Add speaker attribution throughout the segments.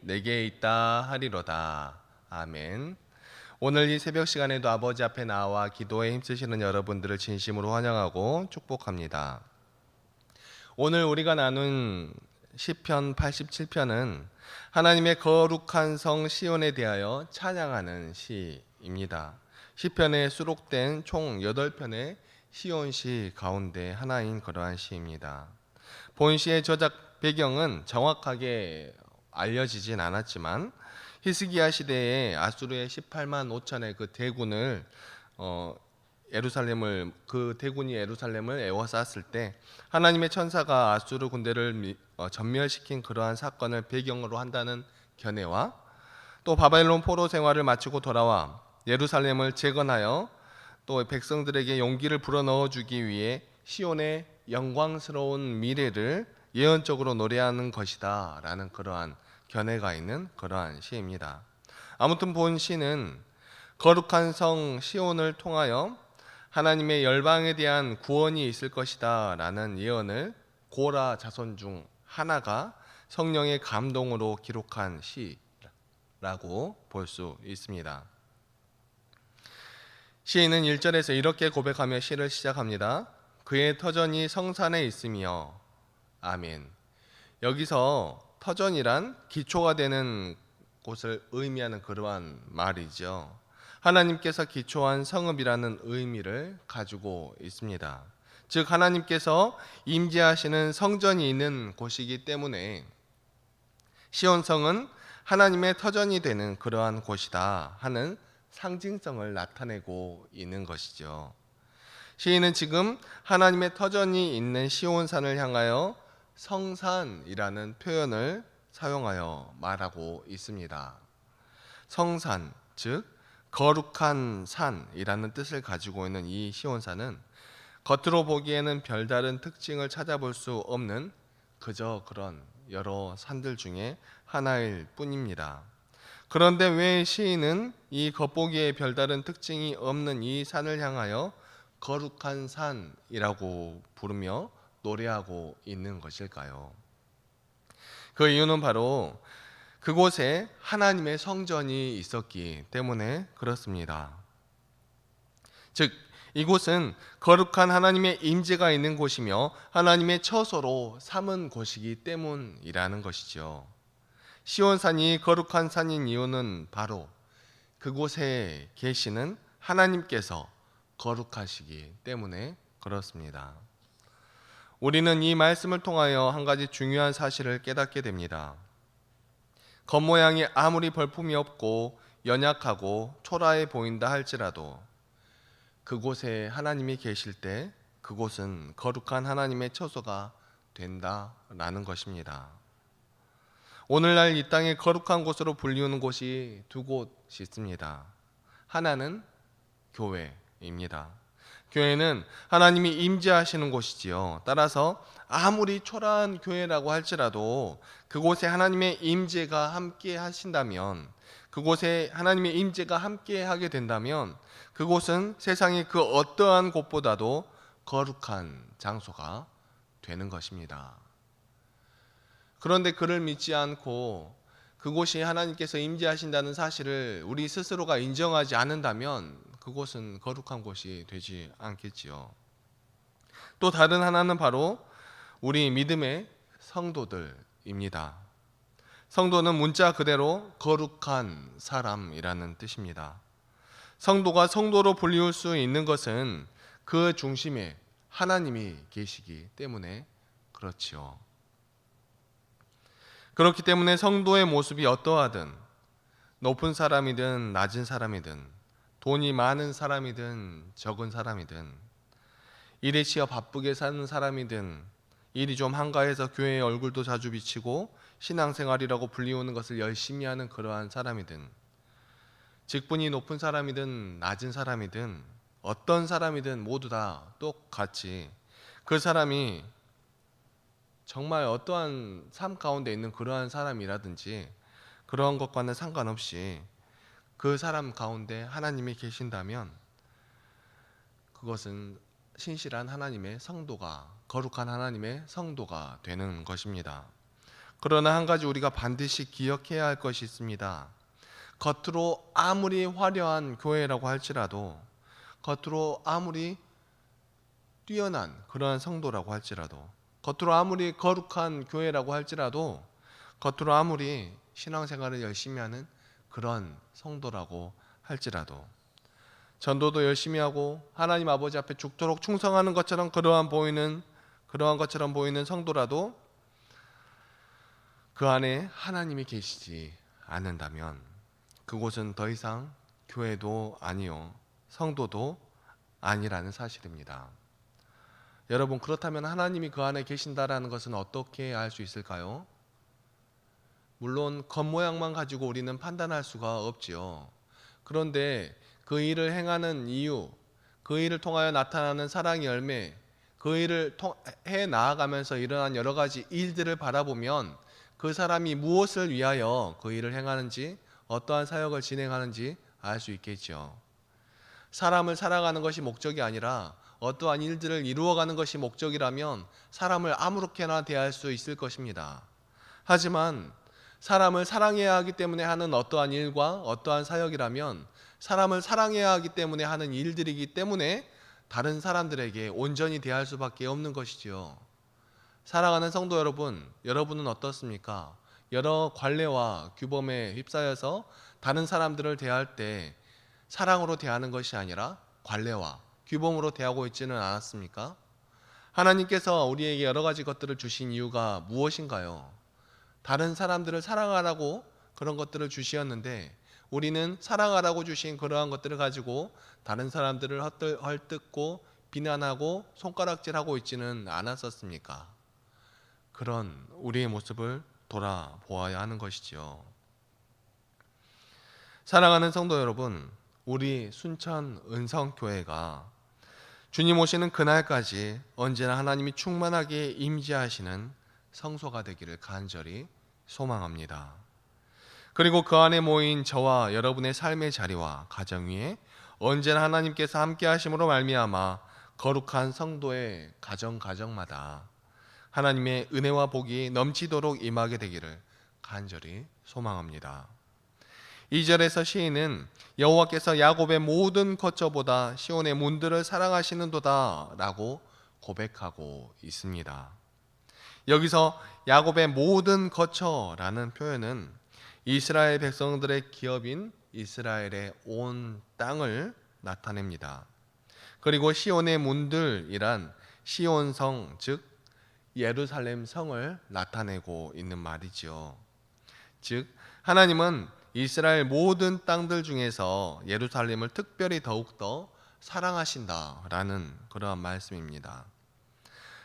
Speaker 1: 내게 있다 하리로다. 아멘. 오늘 이 새벽 시간에도 아버지 앞에 나와 기도에 힘쓰시는 여러분들을 진심으로 환영하고 축복합니다. 오늘 우리가 나눈 시편 87편은 하나님의 거룩한 성 시온에 대하여 찬양하는 시입니다. 시편에 수록된 총 8편의 시온시 가운데 하나인 그러한 시입니다. 본 시의 저작 배경은 정확하게 알려지진 않았지만 히스기야 시대에 아수르의 18만 5천의 그 대군을 그 대군이 예루살렘을 에워쌌을 때 하나님의 천사가 아수르 군대를 전멸시킨 그러한 사건을 배경으로 한다는 견해와 또 바벨론 포로 생활을 마치고 돌아와 예루살렘을 재건하여 또 백성들에게 용기를 불어넣어 주기 위해 시온의 영광스러운 미래를 예언적으로 노래하는 것이다 라는 그러한 견해가 있는 그러한 시입니다. 아무튼 본 시는 거룩한 성 시온을 통하여 하나님의 열방에 대한 구원이 있을 것이다 라는 예언을 고라 자손 중 하나가 성령의 감동으로 기록한 시라고 볼 수 있습니다. 시인은 1절에서 이렇게 고백하며 시를 시작합니다. 그의 터전이 성산에 있으며 아멘. 여기서 터전이란 기초가 되는 곳을 의미하는 그러한 말이죠. 하나님께서 기초한 성읍이라는 의미를 가지고 있습니다. 즉 하나님께서 임재하시는 성전이 있는 곳이기 때문에 시온성은 하나님의 터전이 되는 그러한 곳이다 하는 상징성을 나타내고 있는 것이죠. 시인은 지금 하나님의 터전이 있는 시온산을 향하여 성산이라는 표현을 사용하여 말하고 있습니다. 성산, 즉 거룩한 산이라는 뜻을 가지고 있는 이 시온산은 겉으로 보기에는 별다른 특징을 찾아볼 수 없는 그저 그런 여러 산들 중에 하나일 뿐입니다. 그런데 왜 시인은 이 겉보기에 별다른 특징이 없는 이 산을 향하여 거룩한 산이라고 부르며 노래하고 있는 것일까요? 그 이유는 바로 그곳에 하나님의 성전이 있었기 때문에 그렇습니다. 즉 이곳은 거룩한 하나님의 임재가 있는 곳이며 하나님의 처소로 삼은 곳이기 때문이라는 것이죠. 시온산이 거룩한 산인 이유는 바로 그곳에 계시는 하나님께서 거룩하시기 때문에 그렇습니다. 우리는 이 말씀을 통하여 한 가지 중요한 사실을 깨닫게 됩니다. 겉모양이 아무리 벌품이 없고 연약하고 초라해 보인다 할지라도 그곳에 하나님이 계실 때 그곳은 거룩한 하나님의 처소가 된다라는 것입니다. 오늘날 이 땅의 거룩한 곳으로 불리우는 곳이 두 곳이 있습니다. 하나는 교회입니다. 교회는 하나님이 임재하시는 곳이지요. 따라서 아무리 초라한 교회라고 할지라도 그곳에 하나님의 임재가 함께 하신다면, 그곳에 하나님의 임재가 함께 하게 된다면 그곳은 세상의 그 어떠한 곳보다도 거룩한 장소가 되는 것입니다. 그런데 그를 믿지 않고 그곳이 하나님께서 임재하신다는 사실을 우리 스스로가 인정하지 않는다면 그곳은 거룩한 곳이 되지 않겠지요. 또 다른 하나는 바로 우리 믿음의 성도들입니다. 성도는 문자 그대로 거룩한 사람이라는 뜻입니다. 성도가 성도로 불리울 수 있는 것은 그 중심에 하나님이 계시기 때문에 그렇지요. 그렇기 때문에 성도의 모습이 어떠하든 높은 사람이든 낮은 사람이든 돈이 많은 사람이든 적은 사람이든 일에 치여 바쁘게 사는 사람이든 일이 좀 한가해서 교회에 얼굴도 자주 비치고 신앙생활이라고 불리우는 것을 열심히 하는 그러한 사람이든 직분이 높은 사람이든 낮은 사람이든 어떤 사람이든 모두 다 똑같이 그 사람이 정말 어떠한 삶 가운데 있는 그러한 사람이라든지 그러한 것과는 상관없이 그 사람 가운데 하나님이 계신다면 그것은 신실한 하나님의 성도가, 거룩한 하나님의 성도가 되는 것입니다. 그러나 한 가지 우리가 반드시 기억해야 할 것이 있습니다. 겉으로 아무리 화려한 교회라고 할지라도, 겉으로 아무리 뛰어난 그러한 성도라고 할지라도, 겉으로 아무리 거룩한 교회라고 할지라도, 겉으로 아무리 신앙생활을 열심히 하는 그런 성도라고 할지라도, 전도도 열심히 하고 하나님 아버지 앞에 죽도록 충성하는 것처럼 그러한 것처럼 보이는 성도라도 그 안에 하나님이 계시지 않는다면 그곳은 더 이상 교회도 아니요 성도도 아니라는 사실입니다. 여러분, 그렇다면 하나님이 그 안에 계신다라는 것은 어떻게 알 수 있을까요? 물론 겉모양만 가지고 우리는 판단할 수가 없지요. 그런데 그 일을 행하는 이유, 그 일을 통하여 나타나는 사랑의 열매, 그 일을 해 나아가면서 일어난 여러 가지 일들을 바라보면 그 사람이 무엇을 위하여 그 일을 행하는지, 어떠한 사역을 진행하는지 알 수 있겠죠. 사람을 살아가는 것이 목적이 아니라 어떠한 일들을 이루어가는 것이 목적이라면 사람을 아무렇게나 대할 수 있을 것입니다. 하지만 사람을 사랑해야 하기 때문에 하는 어떠한 일과 어떠한 사역이라면 사람을 사랑해야 하기 때문에 하는 일들이기 때문에 다른 사람들에게 온전히 대할 수밖에 없는 것이지요. 사랑하는 성도 여러분, 여러분은 어떻습니까? 여러 관례와 규범에 휩싸여서 다른 사람들을 대할 때 사랑으로 대하는 것이 아니라 관례와 규범으로 대하고 있지는 않았습니까? 하나님께서 우리에게 여러 가지 것들을 주신 이유가 무엇인가요? 다른 사람들을 사랑하라고 그런 것들을 주시었는데 우리는 사랑하라고 주신 그러한 것들을 가지고 다른 사람들을 헐뜯고 비난하고 손가락질하고 있지는 않았었습니까? 그런 우리의 모습을 돌아보아야 하는 것이지요. 사랑하는 성도 여러분, 우리 순천 은성교회가 주님 오시는 그날까지 언제나 하나님이 충만하게 임재하시는 성소가 되기를 간절히 소망합니다. 그리고 그 안에 모인 저와 여러분의 삶의 자리와 가정 위에 언제나 하나님께서 함께 하심으로 말미암아 거룩한 성도의 가정마다 하나님의 은혜와 복이 넘치도록 임하게 되기를 간절히 소망합니다. 2절에서 시인은 여호와께서 야곱의 모든 거처보다 시온의 문들을 사랑하시는도다 라고 고백하고 있습니다. 여기서 야곱의 모든 거처라는 표현은 이스라엘 백성들의 기업인 이스라엘의 온 땅을 나타냅니다. 그리고 시온의 문들이란 시온성, 즉 예루살렘 성을 나타내고 있는 말이지요. 즉 하나님은 이스라엘 모든 땅들 중에서 예루살렘을 특별히 더욱더 사랑하신다라는 그러한 말씀입니다.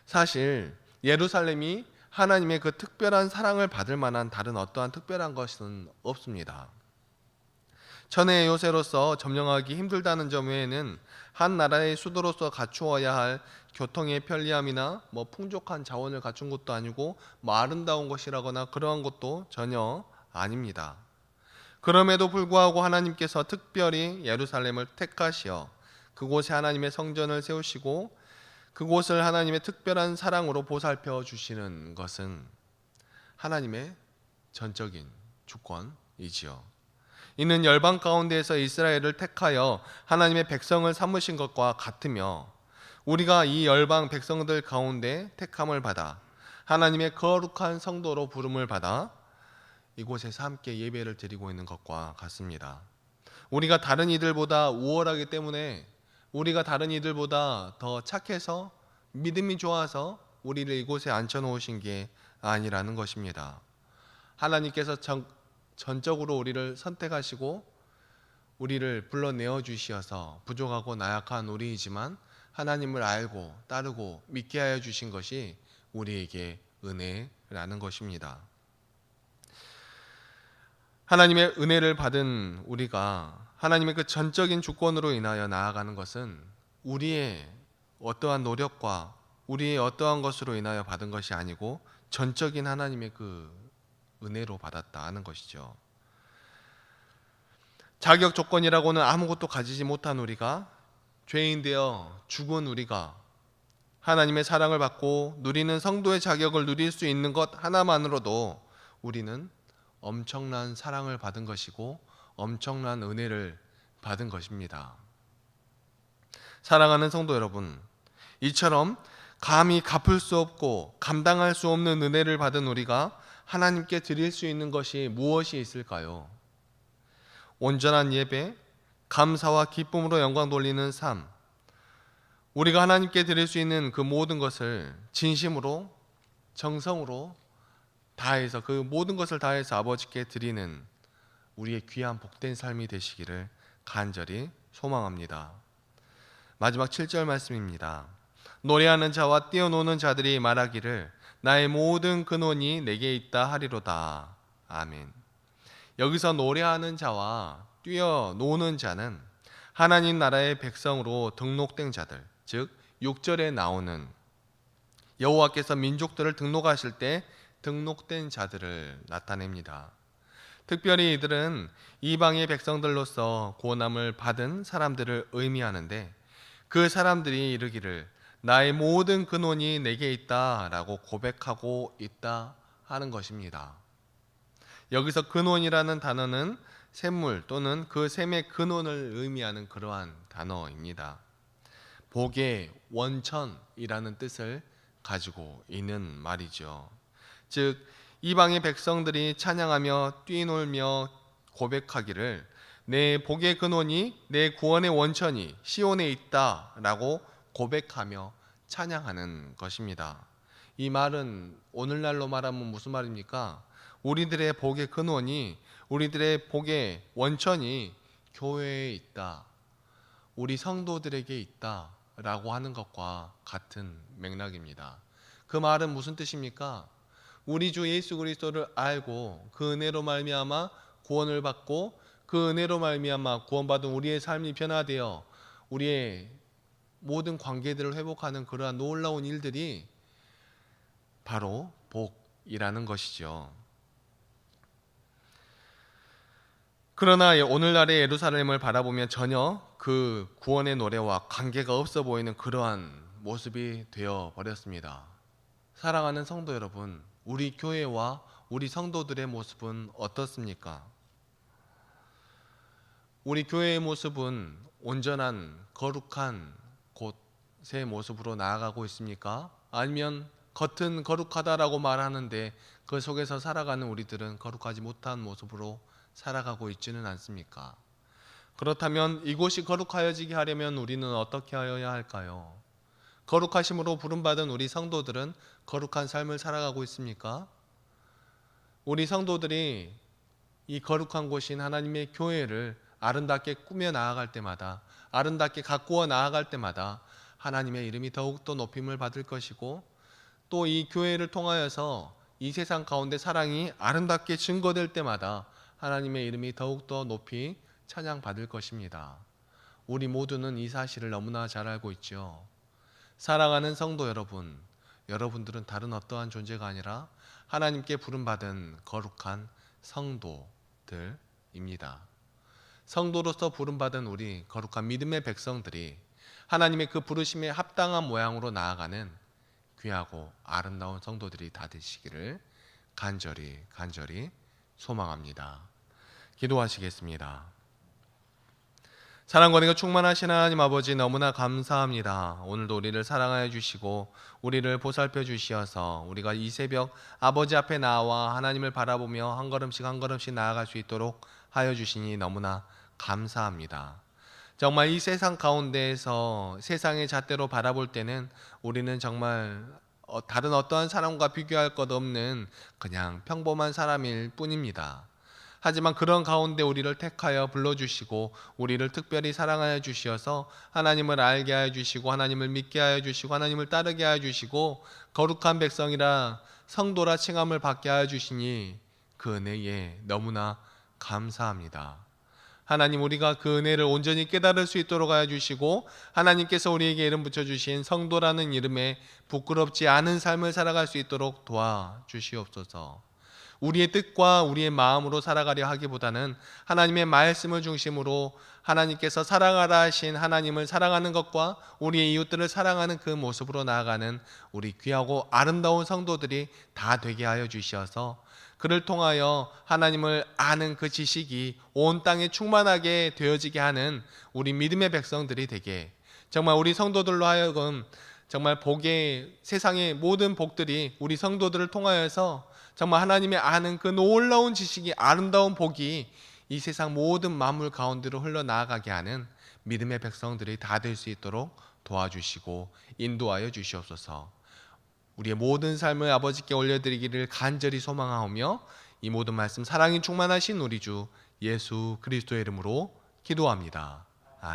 Speaker 1: 사실 예루살렘이 하나님의 그 특별한 사랑을 받을 만한 다른 어떠한 특별한 것은 없습니다. 천혜의 요새로서 점령하기 힘들다는 점 외에는 한 나라의 수도로서 갖추어야 할 교통의 편리함이나 풍족한 자원을 갖춘 것도 아니고 아름다운 것이라거나 그러한 것도 전혀 아닙니다. 그럼에도 불구하고 하나님께서 특별히 예루살렘을 택하시어 그곳에 하나님의 성전을 세우시고 그곳을 하나님의 특별한 사랑으로 보살펴 주시는 것은 하나님의 전적인 주권이지요. 이는 열방 가운데에서 이스라엘을 택하여 하나님의 백성을 삼으신 것과 같으며 우리가 이 열방 백성들 가운데 택함을 받아 하나님의 거룩한 성도로 부름을 받아 이곳에서 함께 예배를 드리고 있는 것과 같습니다. 우리가 다른 이들보다 우월하기 때문에 우리가 다른 이들보다 더 착해서 믿음이 좋아서 우리를 이곳에 앉혀놓으신 게 아니라는 것입니다. 하나님께서 전적으로 우리를 선택하시고 우리를 불러내어 주시어서 부족하고 나약한 우리이지만 하나님을 알고 따르고 믿게 하여 주신 것이 우리에게 은혜라는 것입니다. 하나님의 은혜를 받은 우리가 하나님의 그 전적인 주권으로 인하여 나아가는 것은 우리의 어떠한 노력과 우리의 어떠한 것으로 인하여 받은 것이 아니고 전적인 하나님의 그 은혜로 받았다 하는 것이죠. 자격 조건이라고는 아무것도 가지지 못한 우리가, 죄인 되어 죽은 우리가 하나님의 사랑을 받고 누리는 성도의 자격을 누릴 수 있는 것 하나만으로도 우리는 엄청난 사랑을 받은 것이고 엄청난 은혜를 받은 것입니다. 사랑하는 성도 여러분, 이처럼 감히 갚을 수 없고 감당할 수 없는 은혜를 받은 우리가 하나님께 드릴 수 있는 것이 무엇이 있을까요? 온전한 예배, 감사와 기쁨으로 영광 돌리는 삶, 우리가 하나님께 드릴 수 있는 그 모든 것을 진심으로 정성으로 다해서 그 모든 것을 다해서 아버지께 드리는 우리의 귀한 복된 삶이 되시기를 간절히 소망합니다. 마지막 7절 말씀입니다. 노래하는 자와 뛰어노는 자들이 말하기를 나의 모든 근원이 내게 있다 하리로다. 아멘. 여기서 노래하는 자와 뛰어노는 자는 하나님 나라의 백성으로 등록된 자들, 즉 6절에 나오는 여호와께서 민족들을 등록하실 때 등록된 자들을 나타냅니다. 특별히 이들은 이방의 백성들로서 구원함을 받은 사람들을 의미하는데 그 사람들이 이르기를 나의 모든 근원이 내게 있다 라고 고백하고 있다 하는 것입니다. 여기서 근원이라는 단어는 샘물 또는 그 샘의 근원을 의미하는 그러한 단어입니다. 복의 원천이라는 뜻을 가지고 있는 말이죠. 즉 이방의 백성들이 찬양하며 뛰놀며 고백하기를 내 복의 근원이 내 구원의 원천이 시온에 있다라고 고백하며 찬양하는 것입니다. 이 말은 오늘날로 말하면 무슨 말입니까? 우리들의 복의 근원이, 우리들의 복의 원천이 교회에 있다, 우리 성도들에게 있다라고 하는 것과 같은 맥락입니다. 그 말은 무슨 뜻입니까? 우리 주 예수 그리스도를 알고 그 은혜로 말미암아 구원을 받고 그 은혜로 말미암아 구원받은 우리의 삶이 변화되어 우리의 모든 관계들을 회복하는 그러한 놀라운 일들이 바로 복이라는 것이죠. 그러나 오늘날의 예루살렘을 바라보면 전혀 그 구원의 노래와 관계가 없어 보이는 그러한 모습이 되어 버렸습니다. 사랑하는 성도 여러분, 우리 교회와 우리 성도들의 모습은 어떻습니까? 우리 교회의 모습은 온전한 거룩한 곳의 모습으로 나아가고 있습니까? 아니면 겉은 거룩하다라고 말하는데 그 속에서 살아가는 우리들은 거룩하지 못한 모습으로 살아가고 있지는 않습니까? 그렇다면 이곳이 거룩하여지게 하려면 우리는 어떻게 하여야 할까요? 거룩하심으로 부름받은 우리 성도들은 거룩한 삶을 살아가고 있습니까? 우리 성도들이 이 거룩한 곳인 하나님의 교회를 아름답게 꾸며 나아갈 때마다, 아름답게 가꾸어 나아갈 때마다 하나님의 이름이 더욱더 높임을 받을 것이고, 또 이 교회를 통하여서 이 세상 가운데 사랑이 아름답게 증거될 때마다 하나님의 이름이 더욱더 높이 찬양받을 것입니다. 우리 모두는 이 사실을 너무나 잘 알고 있죠. 사랑하는 성도 여러분, 여러분들은 다른 어떠한 존재가 아니라 하나님께 부름받은 거룩한 성도들입니다. 성도로서 부름받은 우리 거룩한 믿음의 백성들이 하나님의 그 부르심에 합당한 모양으로 나아가는 귀하고 아름다운 성도들이 다 되시기를 간절히 소망합니다. 기도하시겠습니다. 사랑과 은혜가 충만하신 하나님 아버지, 너무나 감사합니다. 오늘도 우리를 사랑하여 주시고 우리를 보살펴 주시어서 우리가 이 새벽 아버지 앞에 나와 하나님을 바라보며 한 걸음씩 나아갈 수 있도록 하여 주시니 너무나 감사합니다. 정말 이 세상 가운데에서 세상의 잣대로 바라볼 때는 우리는 정말 다른 어떠한 사람과 비교할 것 없는 그냥 평범한 사람일 뿐입니다. 하지만 그런 가운데 우리를 택하여 불러주시고 우리를 특별히 사랑하여 주시어서 하나님을 알게 하여 주시고 하나님을 믿게 하여 주시고 하나님을 따르게 하여 주시고 거룩한 백성이라 성도라 칭함을 받게 하여 주시니 그 은혜에 너무나 감사합니다. 하나님, 우리가 그 은혜를 온전히 깨달을 수 있도록 하여 주시고 하나님께서 우리에게 이름 붙여주신 성도라는 이름에 부끄럽지 않은 삶을 살아갈 수 있도록 도와주시옵소서. 우리의 뜻과 우리의 마음으로 살아가려 하기보다는 하나님의 말씀을 중심으로 하나님께서 사랑하라 하신 하나님을 사랑하는 것과 우리의 이웃들을 사랑하는 그 모습으로 나아가는 우리 귀하고 아름다운 성도들이 다 되게 하여 주시어서 그를 통하여 하나님을 아는 그 지식이 온 땅에 충만하게 되어지게 하는 우리 믿음의 백성들이 되게, 정말 우리 성도들로 하여금 정말 복의, 세상의 모든 복들이 우리 성도들을 통하여서 정말 하나님의 아는 그 놀라운 지식이, 아름다운 복이 이 세상 모든 만물 가운데로 흘러나아가게 하는 믿음의 백성들이 다 될 수 있도록 도와주시고 인도하여 주시옵소서. 우리의 모든 삶을 아버지께 올려드리기를 간절히 소망하오며 이 모든 말씀 사랑이 충만하신 우리 주 예수 그리스도의 이름으로 기도합니다.